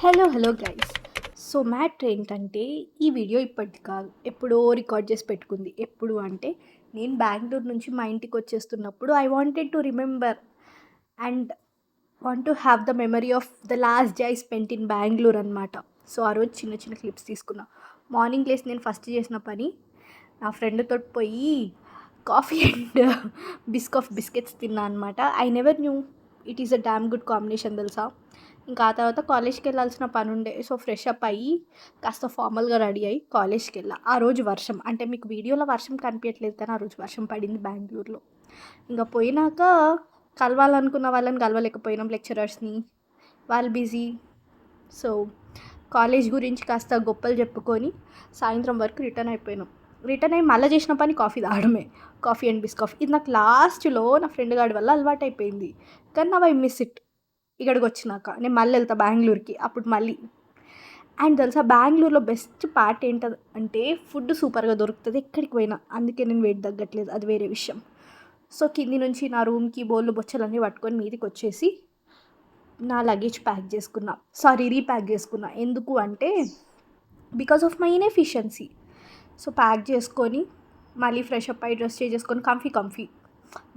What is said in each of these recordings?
Hello guys. So matter ఏంటంటే ఈ video ఇప్పటిది కాదు. ఎప్పుడో రికార్డ్ చేసి పెట్టుకుంది. ఎప్పుడు అంటే నేను బెంగుళూరు నుంచి మా ఇంటికి వచ్చేస్తున్నప్పుడు I wanted to remember and want to have the memory of the last day I spent in Bengaluru అనమాట. సో ఆ రోజు చిన్న చిన్న క్లిప్స్ తీసుకున్నా. మార్నింగ్ లేసి నేను ఫస్ట్ చేసిన పని నా ఫ్రెండ్తో పోయి కాఫీ అండ్ బిస్కెట్స్ తిన్నా అనమాట. I never knew it is a damn good combination తెలుసా. ఇంకా ఆ తర్వాత కాలేజ్కి వెళ్ళాల్సిన పని ఉండే. సో ఫ్రెష్ అప్ అయ్యి కాస్త ఫార్మల్గా రెడీ అయ్యి కాలేజ్కి వెళ్ళా. ఆ రోజు వర్షం, అంటే మీకు వీడియోలో వర్షం కనిపించట్లేదు కానీ ఆ రోజు వర్షం పడింది బెంగళూరులో. ఇంకా పోయినాక కలవాలనుకున్న వాళ్ళని కలవలేకపోయినాం లెక్చరర్స్ని, వాళ్ళు బిజీ. సో కాలేజ్ గురించి కాస్త గొప్పలు చెప్పుకొని సాయంత్రం వరకు రిటర్న్ అయిపోయినాం. రిటర్న్ అయ్యి మళ్ళీ చేసిన పని కాఫీ తాగడమే. కాఫీ అండ్ బిస్కాఫీ ఇది నాకు లాస్ట్లో నా ఫ్రెండ్ గాడి వల్ల అలవాటు అయిపోయింది. కానీ నా ఐ మిస్ ఇట్. ఇక్కడికి వచ్చినాక నేను మళ్ళీ వెళ్తా బెంగళూరుకి. అప్పుడు మళ్ళీ అండ్ తెలుసా బెంగళూరులో బెస్ట్ పార్ట్ ఏంటది అంటే ఫుడ్ సూపర్గా దొరుకుతుంది ఎక్కడికి పోయినా. అందుకే నేను వెయిట్ తగ్గట్లేదు, అది వేరే విషయం. సో కింది నుంచి నా రూమ్కి బోళ్ళు బొచ్చలన్నీ పట్టుకొని మీదికి వచ్చేసి నా లగేజ్ ప్యాక్ చేసుకున్నా, రీప్యాక్ చేసుకున్నా. ఎందుకు అంటే because of my inefficiency. So pack చేసుకొని మళ్ళీ ఫ్రెష్ అప్ అయ్యి డ్రెస్ చేసుకొని కంఫీ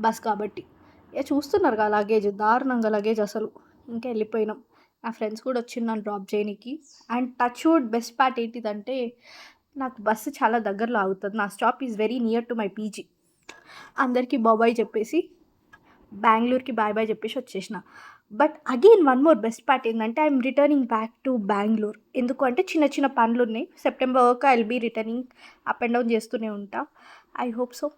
బస్ కాబట్టి ఇక చూస్తున్నారు కదా లగేజ్, దారుణంగా లగేజ్ అసలు. ఇంకా వెళ్ళిపోయినాం. నా ఫ్రెండ్స్ కూడా వచ్చింది నన్ను డ్రాప్ చేయడానికి. And touch wood best part ఏంటిదంటే నాకు బస్సు చాలా దగ్గరలో ఆగుతుంది. నా stop is very near to my PG. అందరికీ బాబాయ్ చెప్పేసి బెంగళూరుకి బాయ్ చెప్పేసి వచ్చేసిన. But again one more best part ఏంటంటే I'm returning back to Bengaluru. ఎందుకు అంటే చిన్న చిన్న పనులు ఉన్నాయి. సెప్టెంబర్ వరకు I will be returning, up and down చేస్తూనే ఉంటా. I hope so.